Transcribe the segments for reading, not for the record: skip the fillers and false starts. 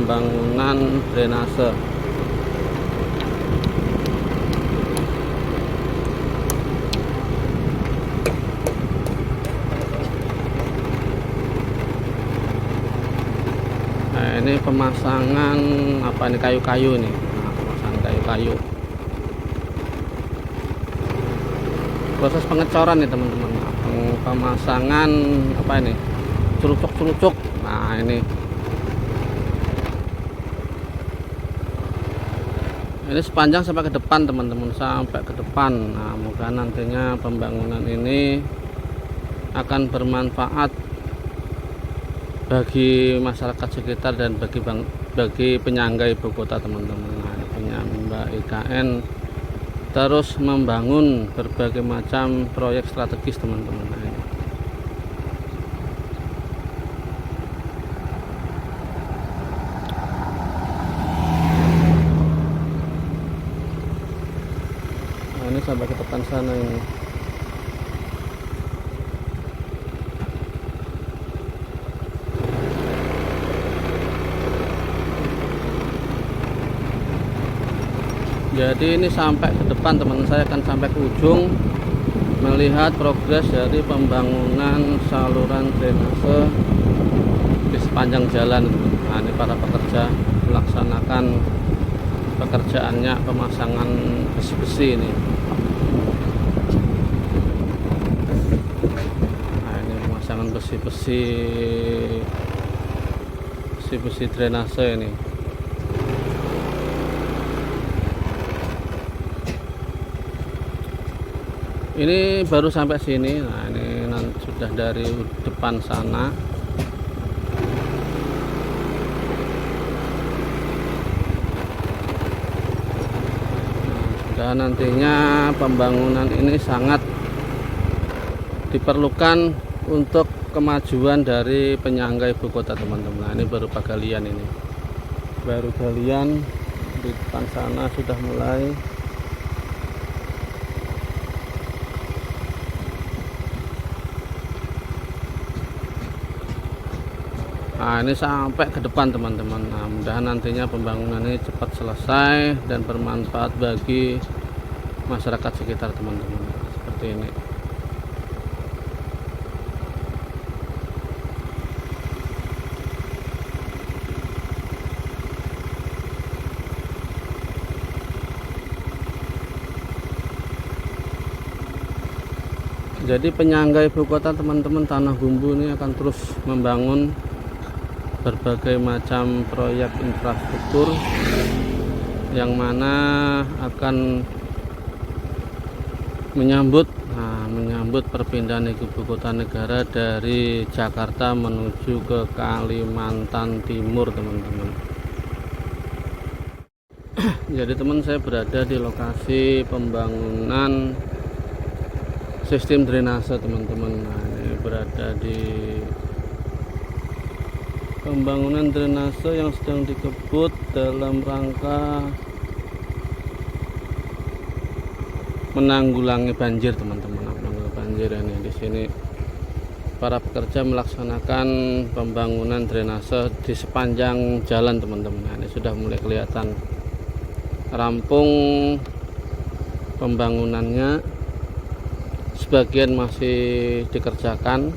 pembangunan drainase. Nah, ini pemasangan apa ini, kayu-kayu nih. Nah, pemasangan kayu-kayu. Proses pengecoran nih teman-teman. Pemasangan apa ini, celucuk-celucuk. Nah, ini sepanjang sampai ke depan teman-teman, sampai ke depan. Nah, moga nantinya pembangunan ini akan bermanfaat bagi masyarakat sekitar dan bagi penyangga ibu kota teman-teman. Nah, ini punya Mbak IKN terus membangun berbagai macam proyek strategis teman-teman. Nah, ini sampai ke depan sana ini. Jadi ini sampai ke depan teman, saya akan sampai ke ujung melihat progres dari pembangunan saluran drainase di sepanjang jalan. Nah, ini para pekerja melaksanakan pekerjaannya, pemasangan besi-besi ini. Nah, ini pemasangan besi-besi drainase ini. Ini baru sampai sini. Nah, ini sudah dari depan sana. Dan nantinya pembangunan ini sangat diperlukan untuk kemajuan dari penyangga ibu kota teman-teman. Nah, ini baru penggalian ini. Baru galian di depan sana sudah mulai. Nah, ini sampai ke depan teman-teman. Nah, mudah-mudahan nantinya pembangunan ini cepat selesai dan bermanfaat bagi masyarakat sekitar teman-teman. Seperti ini. Jadi penyangga ibu kota teman-teman, Tanah Bumbu ini akan terus membangun berbagai macam proyek infrastruktur yang mana akan menyambut perpindahan ibu kota negara dari Jakarta menuju ke Kalimantan Timur teman-teman. Jadi teman, saya berada di lokasi pembangunan sistem drainase teman-teman. Nah, ini berada di pembangunan drainase yang sedang dikebut dalam rangka menanggulangi banjir teman-teman. Menanggulangi banjir ini di sini para pekerja melaksanakan pembangunan drainase di sepanjang jalan teman-teman. Nah, ini sudah mulai kelihatan rampung pembangunannya, sebagian masih dikerjakan.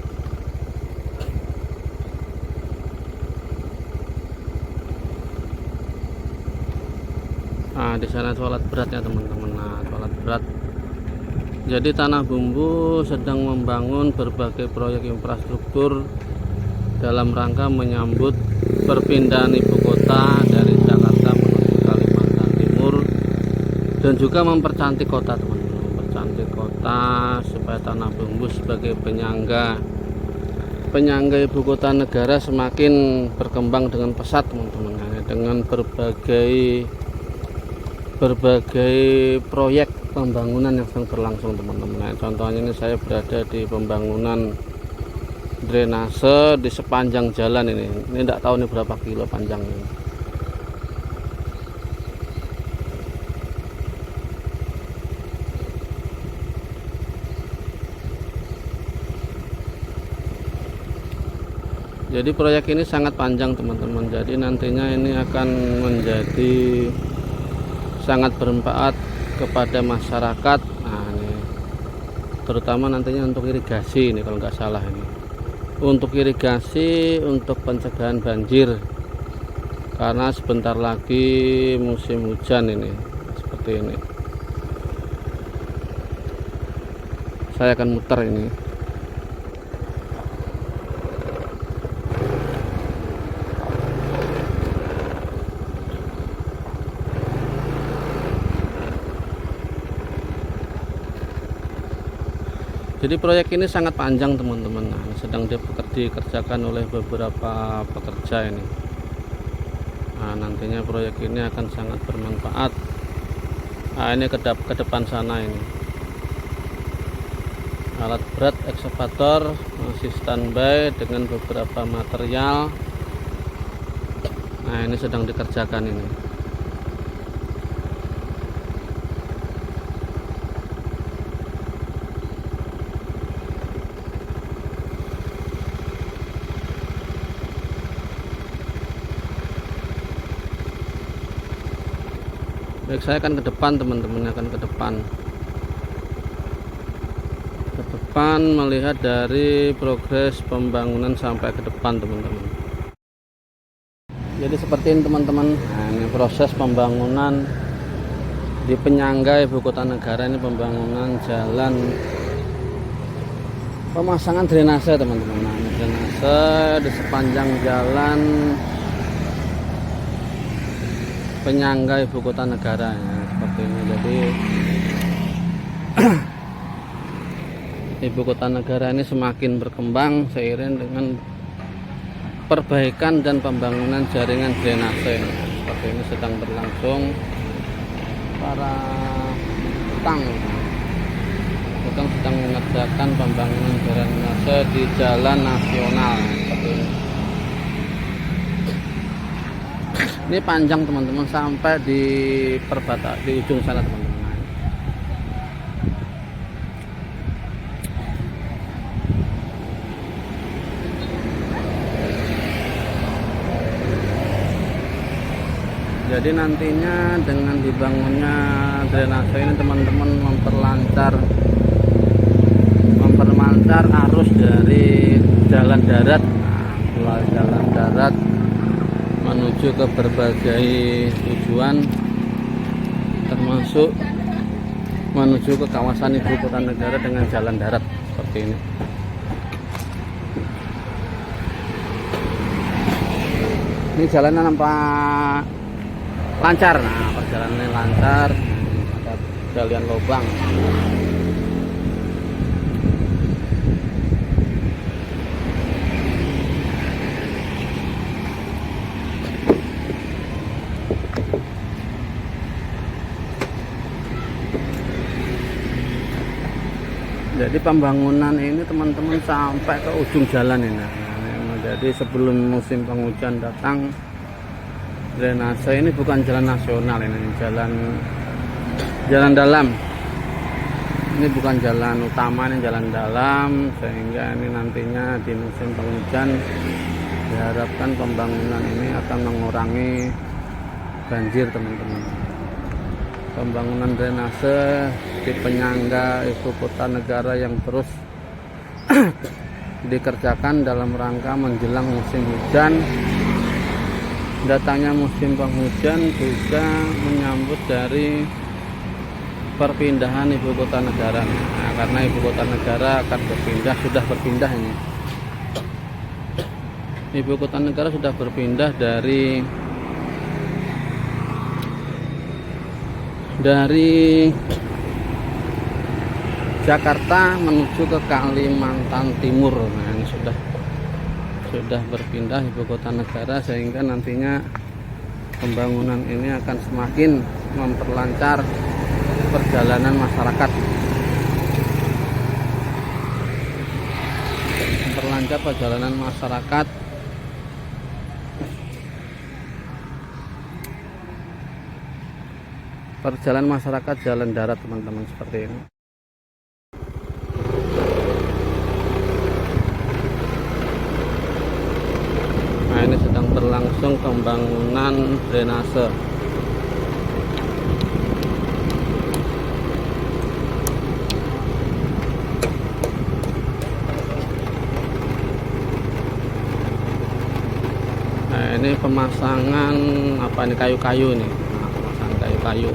Nah, di sana toilet beratnya teman-teman. Nah, toilet berat. Jadi Tanah Bumbu sedang membangun berbagai proyek infrastruktur dalam rangka menyambut perpindahan ibu kota dari Jakarta menuju Kalimantan Timur dan juga mempercantik kota teman-teman. Mempercantik kota supaya Tanah Bumbu sebagai penyangga ibu kota negara semakin berkembang dengan pesat teman-teman. Nah, dengan berbagai proyek pembangunan yang sedang berlangsung teman-teman. Nah, contohnya ini saya berada di pembangunan drainase di sepanjang jalan ini. Ini tidak tahu ini berapa kilo panjangnya. Jadi proyek ini sangat panjang teman-teman, jadi nantinya ini akan menjadi sangat bermanfaat kepada masyarakat. Nah ini terutama nantinya untuk irigasi ini, kalau nggak salah ini untuk irigasi, untuk pencegahan banjir, karena sebentar lagi musim hujan ini. Seperti ini, saya akan muter ini. Jadi proyek ini sangat panjang teman-teman. Nah, sedang dikerjakan oleh beberapa pekerja ini. Nah, nantinya proyek ini akan sangat bermanfaat. Nah, ini ke depan sana ini. Alat berat ekskavator masih standby dengan beberapa material. Nah, ini sedang dikerjakan ini. Baik, saya akan ke depan teman-teman, akan ke depan melihat dari progres pembangunan sampai ke depan teman-teman. Jadi seperti ini teman-teman. Nah, ini proses pembangunan di penyangga ibu kota negara, ini pembangunan jalan, pemasangan drainase teman-teman. Nah, ini drainase di sepanjang jalan penyangga ibu kota negara ya, seperti ini. Jadi ibu kota negara ini semakin berkembang seiring dengan perbaikan dan pembangunan jaringan drainase. Seperti ini sedang berlangsung. Para tukang sedang mengerjakan pembangunan drainase di jalan nasional seperti ini. Ini panjang teman-teman sampai di perbatas di ujung sana teman-teman. Jadi nantinya dengan dibangunnya drainase ini teman-teman memperlancar arus dari jalan darat. Nah, mulai jalan darat menuju ke berbagai tujuan, termasuk menuju ke kawasan ibu kota negara dengan jalan darat seperti ini. Ini jalannya nampak lancar. Nah, perjalanannya lancar, ada galian lubang. Jadi pembangunan ini teman-teman sampai ke ujung jalan ini. Nah, jadi sebelum musim penghujan datang, drainase ini bukan jalan nasional, ini jalan dalam. Ini bukan jalan utama, ini jalan dalam, sehingga ini nantinya di musim penghujan diharapkan pembangunan ini akan mengurangi banjir teman-teman. Pembangunan drainase di penyangga ibu kota negara yang terus dikerjakan dalam rangka menjelang musim hujan. Datangnya musim penghujan juga menyambut dari perpindahan ibu kota negara. Nah, karena ibu kota negara akan sudah berpindah ini. Ibu kota negara sudah berpindah dari Jakarta menuju ke Kalimantan Timur. Nah, ini sudah berpindah ibu kota negara, sehingga nantinya pembangunan ini akan semakin memperlancar perjalanan masyarakat. Memperlancar perjalanan masyarakat jalan darat teman-teman, seperti ini. drainase. Nah, ini pemasangan apa ini, kayu-kayu nih. Nah, pemasangan kayu-kayu.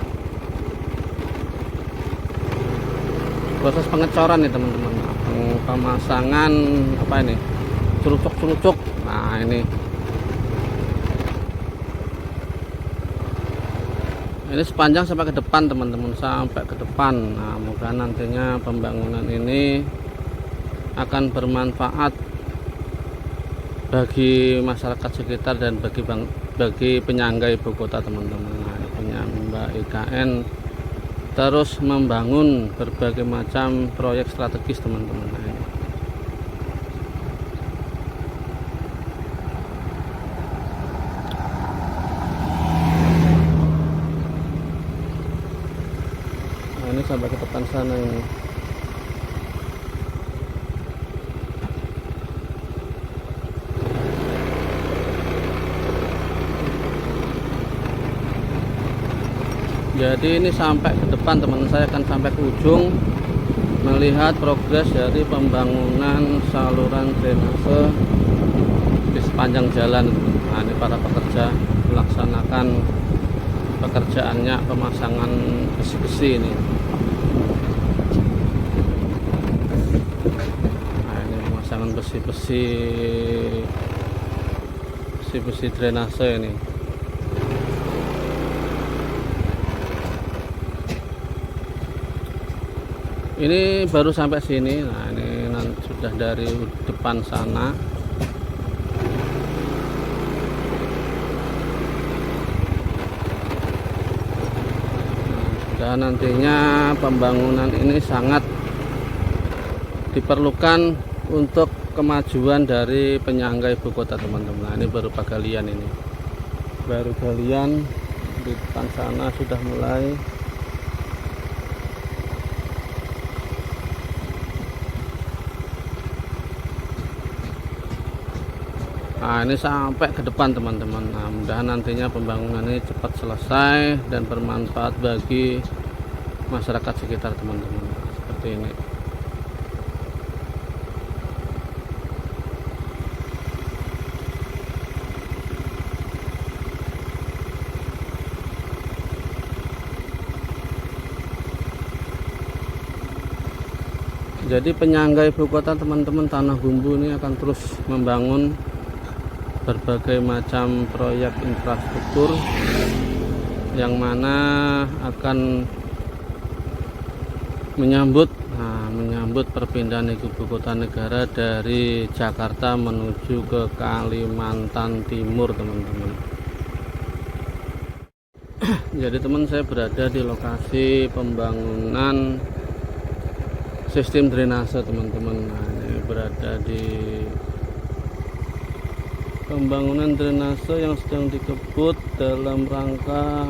Proses pengecoran nih teman-teman. Pemasangan apa ini, cerucuk-cerucuk. Nah, ini sepanjang sampai ke depan teman-teman, sampai ke depan. Nah, moga nantinya pembangunan ini akan bermanfaat bagi masyarakat sekitar dan bagi penyangga ibu kota teman-teman. Nah, penyangga IKN terus membangun berbagai macam proyek strategis teman-teman. Nah, ini sampai ke depan sana ini. Jadi ini sampai ke depan teman, saya akan sampai ke ujung melihat progres dari pembangunan saluran drainase di sepanjang jalan. Nah, ini para pekerja melaksanakan pekerjaannya, pemasangan besi-besi ini. Nah, ini pemasangan besi-besi drainase ini. Ini baru sampai sini. Nah, ini sudah dari depan sana. Dan nantinya pembangunan ini sangat diperlukan untuk kemajuan dari penyangga ibu kota teman-teman. Nah, ini baru penggalian ini. Baru galian di depan sana sudah mulai. Nah, ini sampai ke depan teman-teman. Nah, mudah-mudahan nantinya pembangunan ini cepat selesai dan bermanfaat bagi masyarakat sekitar teman-teman. Seperti ini. Jadi penyangga ibu kota teman-teman, Tanah Bumbu ini akan terus membangun berbagai macam proyek infrastruktur yang mana akan menyambut perpindahan ibu kota negara dari Jakarta menuju ke Kalimantan Timur teman-teman. Jadi teman, saya berada di lokasi pembangunan sistem drainase teman-teman. Nah, ini berada di pembangunan drainase yang sedang dikebut dalam rangka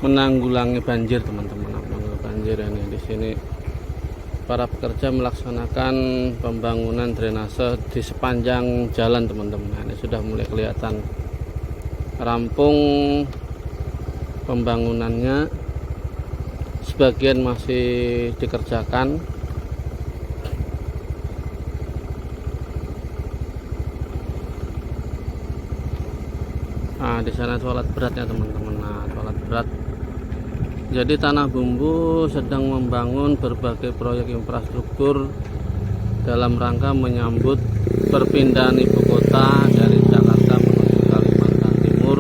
menanggulangi banjir teman-teman. Menanggulangi banjir ini di sini para pekerja melaksanakan pembangunan drainase di sepanjang jalan teman-teman. Nah, ini sudah mulai kelihatan rampung pembangunannya, sebagian masih dikerjakan. Nah, di sana toilet beratnya teman-teman. Nah, toilet berat. Jadi Tanah Bumbu sedang membangun berbagai proyek infrastruktur dalam rangka menyambut perpindahan ibu kota dari Jakarta menuju Kalimantan Timur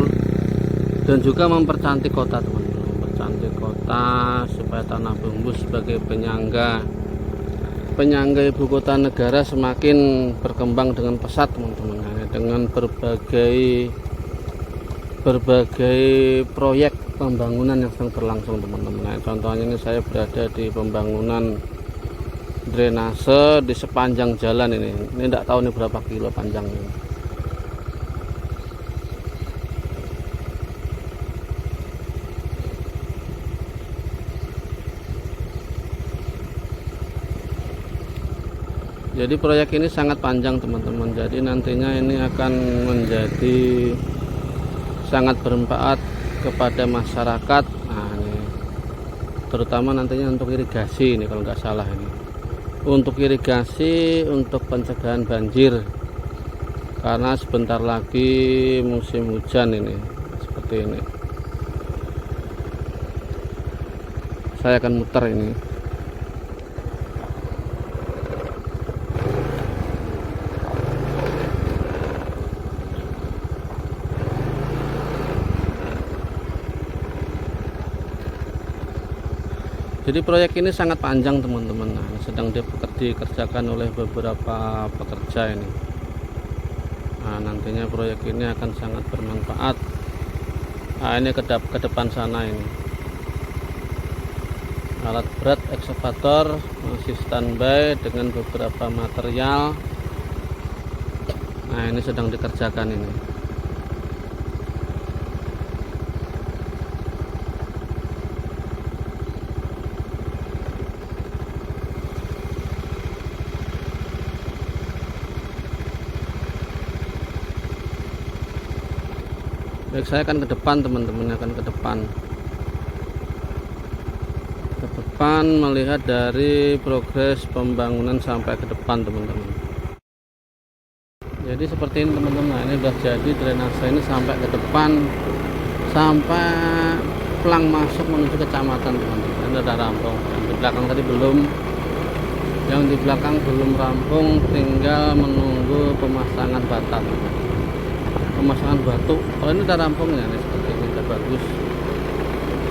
dan juga mempercantik kota teman-teman. Mempercantik kota supaya Tanah Bumbu sebagai penyangga ibu kota negara semakin berkembang dengan pesat teman-teman. Nah, dengan berbagai proyek pembangunan yang sedang berlangsung teman-teman. Nah, contohnya ini saya berada di pembangunan drainase di sepanjang jalan ini. Ini tidak tahu ini berapa kilo panjangnya. Jadi proyek ini sangat panjang teman-teman. Jadi nantinya ini akan menjadi sangat bermanfaat kepada masyarakat. Nah, ini terutama nantinya untuk irigasi ini kalau nggak salah ini. Untuk irigasi, untuk pencegahan banjir. Karena sebentar lagi musim hujan ini. Seperti ini. Saya akan muter ini. Jadi proyek ini sangat panjang teman-teman. Nah, sedang dikerjakan oleh beberapa pekerja ini. Nah, nantinya proyek ini akan sangat bermanfaat. Nah, ini ke depan sana ini. Alat berat ekskavator masih standby dengan beberapa material. Nah, ini sedang dikerjakan ini. Baik, saya akan ke depan teman-teman, akan ke depan melihat dari progres pembangunan sampai ke depan teman-teman. Jadi seperti ini teman-teman. Nah, ini sudah jadi drainase ini sampai ke depan, sampai pelang masuk menuju kecamatan teman-teman. Ini sudah rampung. Yang di belakang tadi belum, yang di belakang belum rampung, tinggal menunggu pemasangan batak, pemasangan batu. Kalau ini udah rampung ya, ini seperti ini udah bagus,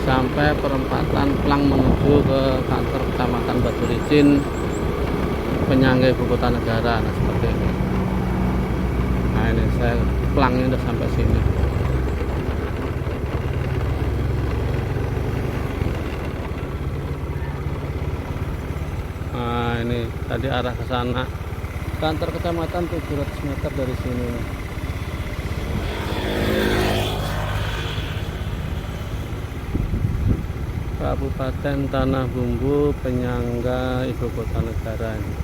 sampai perempatan pelang menuju ke kantor kecamatan Batu Licin, penyangga ibu kota negara. Nah, seperti ini. Nah, ini saya pelangnya udah sampai sini. Nah, ini tadi arah ke sana, kantor kecamatan 700 meter dari sini. Kabupaten Tanah Bumbu, penyangga ibu kota negara ini.